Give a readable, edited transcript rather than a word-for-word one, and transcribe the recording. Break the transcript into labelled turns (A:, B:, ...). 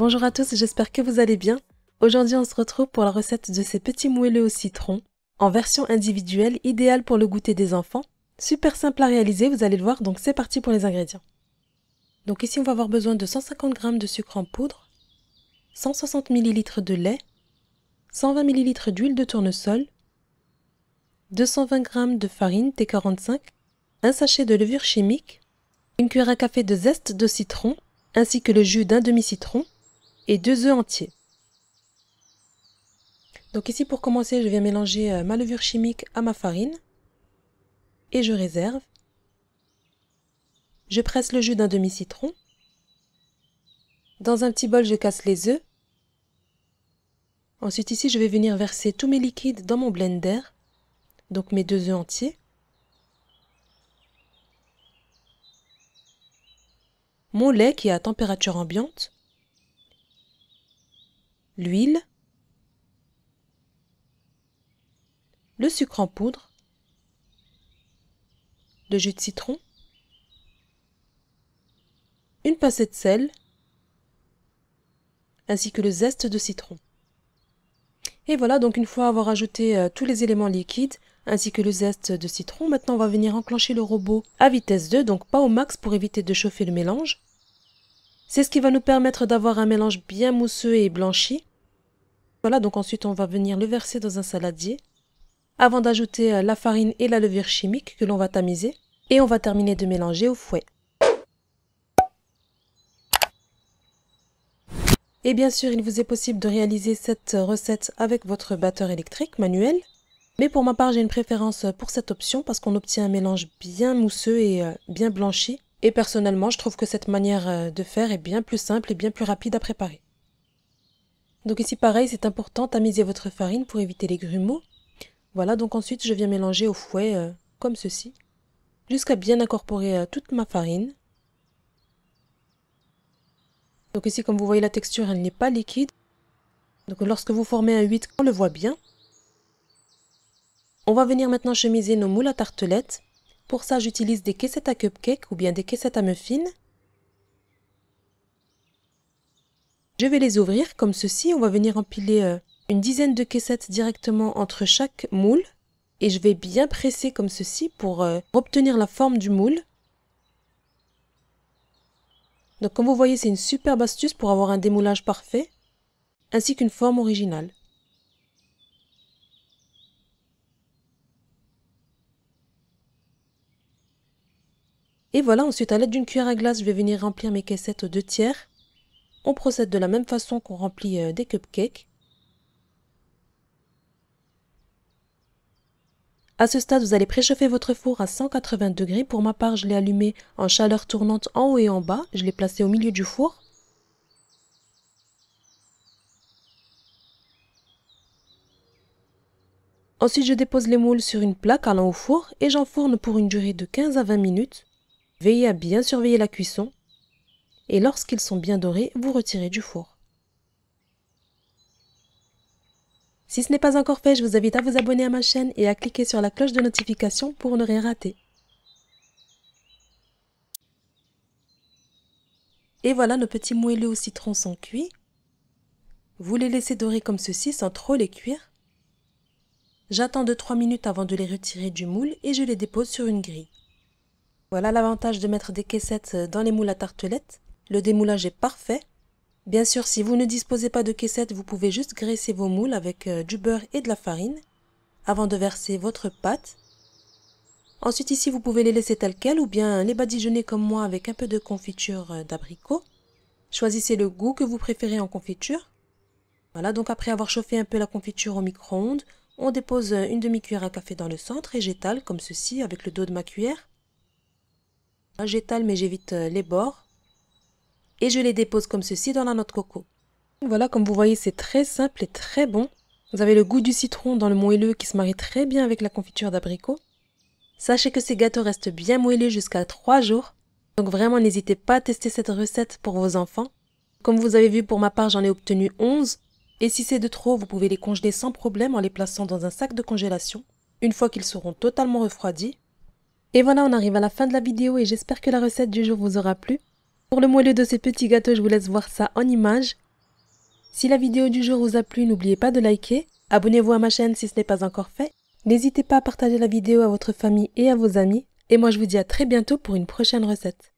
A: Bonjour à tous, j'espère que vous allez bien. Aujourd'hui, on se retrouve pour la recette de ces petits moelleux au citron, en version individuelle, idéale pour le goûter des enfants. Super simple à réaliser, vous allez le voir, donc c'est parti pour les ingrédients. Donc ici, on va avoir besoin de 150 g de sucre en poudre, 160 ml de lait, 120 ml d'huile de tournesol, 220 g de farine T45, un sachet de levure chimique, une cuillère à café de zeste de citron, ainsi que le jus d'un demi-citron, et 2 œufs entiers. Donc ici pour commencer, je vais mélanger ma levure chimique à ma farine et je réserve. Je presse le jus d'un demi-citron. Dans un petit bol, je casse les œufs. Ensuite ici, je vais venir verser tous mes liquides dans mon blender, donc mes 2 œufs entiers. Mon lait qui est à température ambiante. L'huile. Le sucre en poudre. Le jus de citron. Une pincée de sel. Ainsi que le zeste de citron. Et voilà, donc une fois avoir ajouté tous les éléments liquides, ainsi que le zeste de citron, maintenant on va venir enclencher le robot à vitesse 2, donc pas au max pour éviter de chauffer le mélange. C'est ce qui va nous permettre d'avoir un mélange bien mousseux et blanchi. Voilà, donc ensuite on va venir le verser dans un saladier, avant d'ajouter la farine et la levure chimique que l'on va tamiser, et on va terminer de mélanger au fouet. Et bien sûr, il vous est possible de réaliser cette recette avec votre batteur électrique manuel. Mais pour ma part, j'ai une préférence pour cette option parce qu'on obtient un mélange bien mousseux et bien blanchi. Et personnellement, je trouve que cette manière de faire est bien plus simple et bien plus rapide à préparer. Donc ici, pareil, c'est important, tamiser votre farine pour éviter les grumeaux. Voilà, donc ensuite, je viens mélanger au fouet comme ceci, jusqu'à bien incorporer toute ma farine. Donc ici, comme vous voyez, la texture, elle n'est pas liquide. Donc lorsque vous formez un 8, on le voit bien. On va venir maintenant chemiser nos moules à tartelettes. Pour ça, j'utilise des caissettes à cupcake ou bien des caissettes à muffins. Je vais les ouvrir comme ceci. On va venir empiler une dizaine de caissettes directement entre chaque moule. Et je vais bien presser comme ceci pour obtenir la forme du moule. Donc comme vous voyez, c'est une superbe astuce pour avoir un démoulage parfait, ainsi qu'une forme originale. Et voilà, ensuite à l'aide d'une cuillère à glace, je vais venir remplir mes caissettes aux 2/3. On procède de la même façon qu'on remplit des cupcakes. À ce stade, vous allez préchauffer votre four à 180 degrés. Pour ma part, je l'ai allumé en chaleur tournante en haut et en bas. Je l'ai placé au milieu du four. Ensuite, je dépose les moules sur une plaque allant au four et j'enfourne pour une durée de 15 à 20 minutes. Veillez à bien surveiller la cuisson. Et lorsqu'ils sont bien dorés, vous retirez du four. Si ce n'est pas encore fait, je vous invite à vous abonner à ma chaîne et à cliquer sur la cloche de notification pour ne rien rater. Et voilà, nos petits moelleux au citron sont cuits. Vous les laissez dorer comme ceci sans trop les cuire. J'attends 2-3 minutes avant de les retirer du moule et je les dépose sur une grille. Voilà l'avantage de mettre des caissettes dans les moules à tartelettes. Le démoulage est parfait. Bien sûr, si vous ne disposez pas de caissettes, vous pouvez juste graisser vos moules avec du beurre et de la farine avant de verser votre pâte. Ensuite ici, vous pouvez les laisser tels quels ou bien les badigeonner comme moi avec un peu de confiture d'abricot. Choisissez le goût que vous préférez en confiture. Voilà, donc après avoir chauffé un peu la confiture au micro-ondes, on dépose une demi-cuillère à café dans le centre et j'étale comme ceci avec le dos de ma cuillère. J'étale mais j'évite les bords. Et je les dépose comme ceci dans la noix de coco. Voilà, comme vous voyez, c'est très simple et très bon. Vous avez le goût du citron dans le moelleux qui se marie très bien avec la confiture d'abricot. Sachez que ces gâteaux restent bien moelleux jusqu'à 3 jours. Donc vraiment, n'hésitez pas à tester cette recette pour vos enfants. Comme vous avez vu, pour ma part, j'en ai obtenu 11. Et si c'est de trop, vous pouvez les congeler sans problème en les plaçant dans un sac de congélation, une fois qu'ils seront totalement refroidis. Et voilà, on arrive à la fin de la vidéo et j'espère que la recette du jour vous aura plu. Pour le moelleux de ces petits gâteaux, je vous laisse voir ça en images. Si la vidéo du jour vous a plu, n'oubliez pas de liker, abonnez-vous à ma chaîne si ce n'est pas encore fait. N'hésitez pas à partager la vidéo à votre famille et à vos amis. Et moi je vous dis à très bientôt pour une prochaine recette.